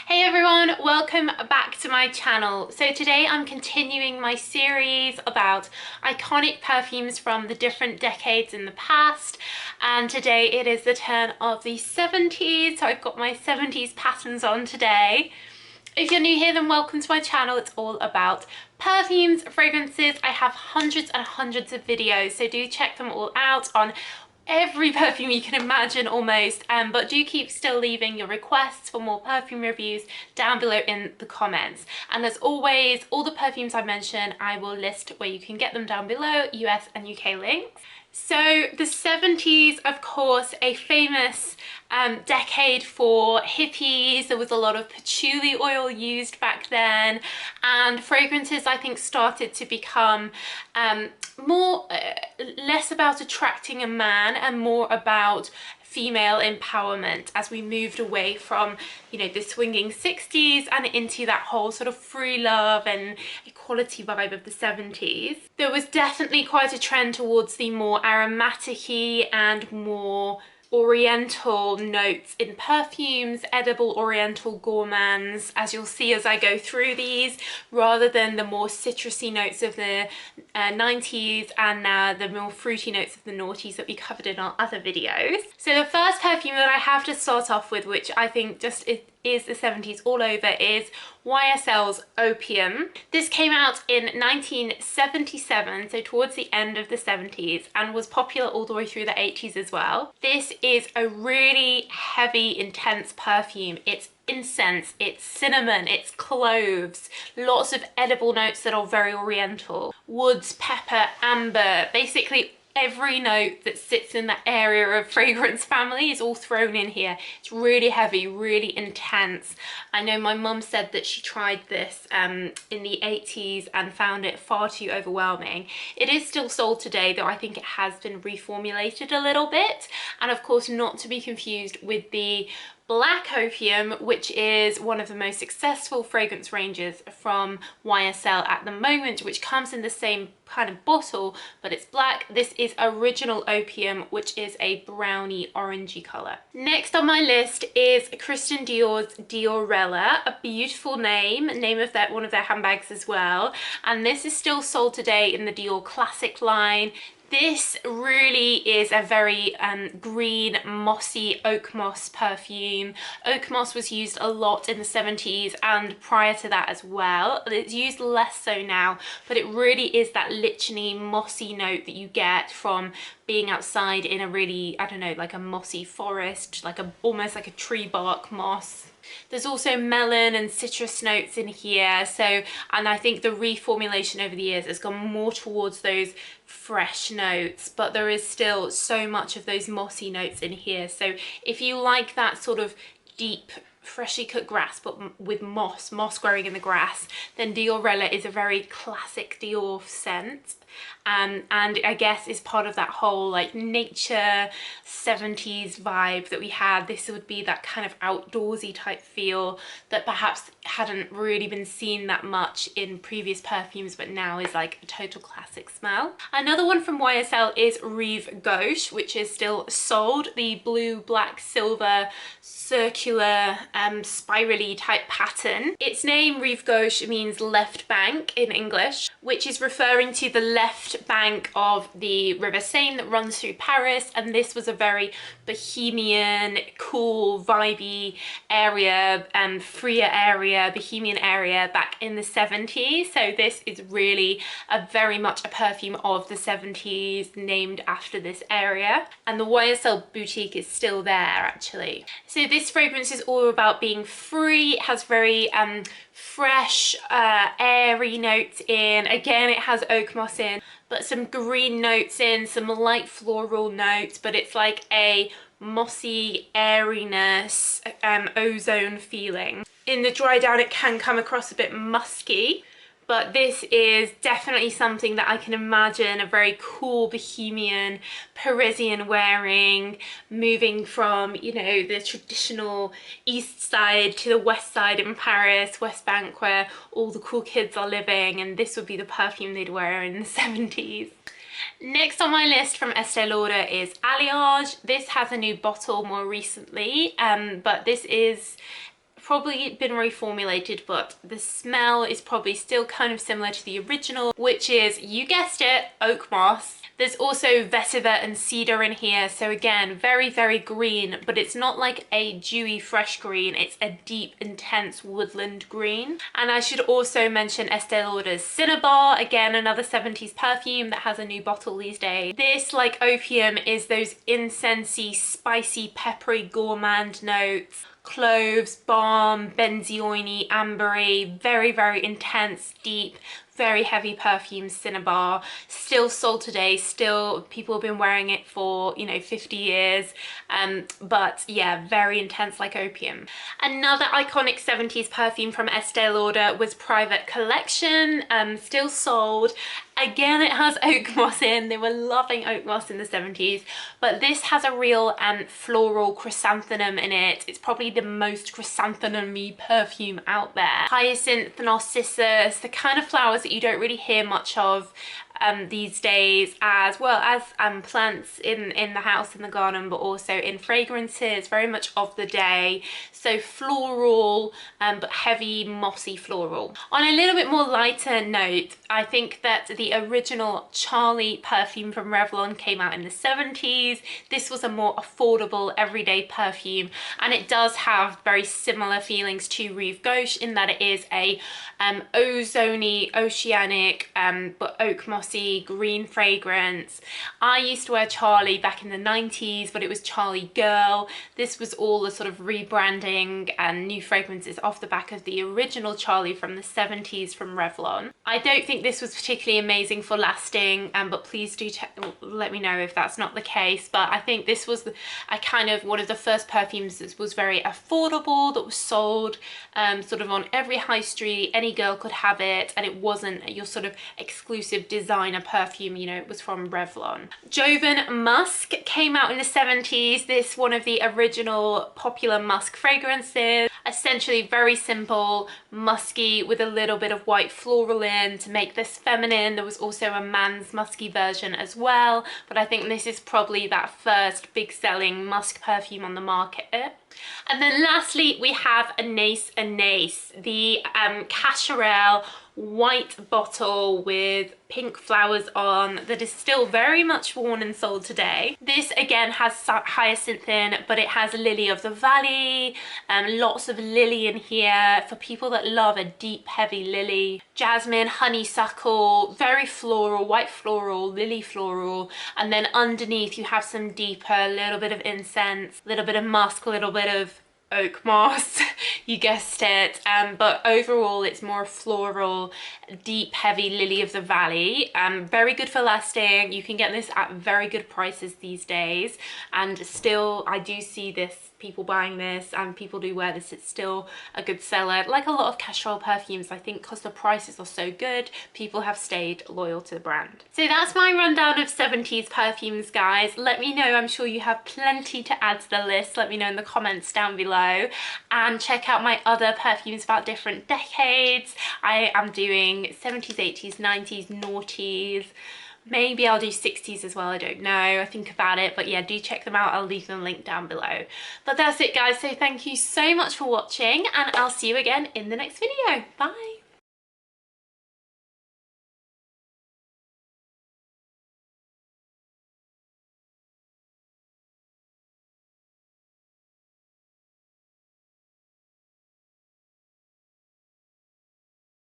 Hey everyone, welcome back to my channel. So today I'm continuing my series about iconic perfumes from the different decades in the past, and today it is the turn of the 70s, so I've got my 70s patterns on today. If you're new here, then welcome to my channel. It's all about perfumes, fragrances. I have hundreds and hundreds of videos, so do check them all out on every perfume you can imagine almost, but do keep still leaving your requests for more perfume reviews down below in the comments. And as always, all the perfumes I mention I will list where you can get them down below, US and UK links. So the 70s, of course, a famous decade for hippies. There was a lot of patchouli oil used back then, and fragrances I think started to become less about attracting a man and more about female empowerment as we moved away from, you know, the swinging 60s and into that whole sort of free love and equality vibe of the 70s. There was definitely quite a trend towards the more aromatic-y and more oriental notes in perfumes, edible oriental gourmands, as you'll see as I go through these, rather than the more citrusy notes of the 90s and the more fruity notes of the noughties that we covered in our other videos. So the first perfume that I have to start off with, which I think just is the 70s all over, is YSL's Opium. This came out in 1977, so towards the end of the 70s, and was popular all the way through the 80s as well. This is a really heavy, intense perfume. It's incense, it's cinnamon, it's cloves, lots of edible notes that are very oriental. Woods, pepper, amber, basically every note that sits in that area of fragrance family is all thrown in here. It's really heavy, really intense. I know my mum said that she tried this in the 80s and found it far too overwhelming. It is still sold today, though I think it has been reformulated a little bit, and of course not to be confused with the Black Opium, which is one of the most successful fragrance ranges from YSL at the moment, which comes in the same kind of bottle, but it's black. This is Original Opium, which is a browny orangey colour. Next on my list is Christian Dior's Dior Ella, a beautiful name of one of their handbags as well, and this is still sold today in the Dior Classic line. This really is a very green, mossy oak moss perfume. Oak moss was used a lot in the 70s and prior to that as well. It's used less so now, but it really is that licheny, mossy note that you get from being outside in a really, I don't know, like a mossy forest, like almost like a tree bark moss. There's also melon and citrus notes in here, and I think the reformulation over the years has gone more towards those fresh notes, but there is still so much of those mossy notes in here. So if you like that sort of deep, freshly cut grass but with moss growing in the grass, then Dior Ella is a very classic Dior scent. And I guess is part of that whole like nature 70s vibe that we had. This would be that kind of outdoorsy type feel that perhaps hadn't really been seen that much in previous perfumes, but now is like a total classic smell. Another one from YSL is Rive Gauche, which is still sold, the blue, black, silver, circular, spirally type pattern. Its name, Rive Gauche, means left bank in English, which is referring to the left bank of the River Seine that runs through Paris, and this was a very bohemian, cool, vibey area, freer area, bohemian area back in the 70s. So this is really very much a perfume of the 70s named after this area, and the YSL boutique is still there actually. So this fragrance is all about being free. It has very fresh, airy notes in. Again, it has oak moss in, but some green notes in, some light floral notes, but it's like a mossy airiness, ozone feeling. In the dry down, it can come across a bit musky, but this is definitely something that I can imagine a very cool bohemian Parisian wearing, moving from, you know, the traditional east side to the west side in Paris, West Bank, where all the cool kids are living, and this would be the perfume they'd wear in the 70s. Next on my list from Estee Lauder is Alliage. This has a new bottle more recently, but this is probably been reformulated, but the smell is probably still kind of similar to the original, which is, you guessed it, oak moss. There's also vetiver and cedar in here, so again, very, very green, but it's not like a dewy, fresh green. It's a deep, intense woodland green. And I should also mention Estee Lauder's Cinnabar, again, another 70s perfume that has a new bottle these days. This, like Opium, is those incensey, spicy, peppery, gourmand notes. Cloves, balm, benzoin-y, ambery, very, very intense, deep, very heavy perfume. Cinnabar, still sold today, still people have been wearing it for, you know, 50 years, but yeah, very intense like Opium. Another iconic 70s perfume from Estee Lauder was Private Collection, still sold. Again, it has oak moss in. They were loving oak moss in the 70s, but this has a real floral chrysanthemum in it. It's probably the most chrysanthemum-y perfume out there. Hyacinth, narcissus, the kind of flowers that you don't really hear much of these days, as well as plants in the house, in the garden, but also in fragrances, very much of the day. So floral, but heavy mossy floral. On a little bit more lighter note, I think that the original Charlie perfume from Revlon came out in the 70s. This was a more affordable everyday perfume, and it does have very similar feelings to Rive Gauche in that it is a ozony, oceanic, but oak mossy green fragrance. I used to wear Charlie back in the 90s, but it was Charlie Girl. This was all the sort of rebranding and new fragrances off the back of the original Charlie from the 70s from Revlon. I don't think this was particularly amazing for lasting, but please do let me know if that's not the case. But I think this was a kind of one of the first perfumes that was very affordable, that was sold sort of on every high street. Any girl could have it, and it wasn't your sort of exclusive designer perfume, you know, it was from Revlon. Joan Musk came out in the 70s. This one of the original popular musk fragrances. Essentially very simple, musky, with a little bit of white floral in to make this feminine. There was also a man's musky version as well, but I think this is probably that first big selling musk perfume on the market. And then lastly, we have Anais Anais, the Cacharel white bottle with pink flowers on, that is still very much worn and sold today. This again has hyacinth in, but it has lily of the valley, lots of lily in here for people that love a deep heavy lily. Jasmine, honeysuckle, very floral, white floral, lily floral, and then underneath you have some deeper, little bit of incense, little bit of musk, a little bit of oak moss, you guessed it, but overall it's more floral, deep heavy lily of the valley. Very good for lasting. You can get this at very good prices these days, and still I do see this, people buying this, and people do wear this. It's still a good seller, like a lot of Cacharel perfumes. I think because the prices are so good, people have stayed loyal to the brand. So that's my rundown of 70s perfumes, guys. Let me know, I'm sure you have plenty to add to the list. Let me know in the comments down below, and check out my other perfumes about different decades. I am doing 70s, 80s, 90s, noughties. Maybe I'll do 60s as well, I don't know. I think about it, but yeah, do check them out. I'll leave them linked down below. But that's it, guys. So thank you so much for watching, and I'll see you again in the next video. Bye.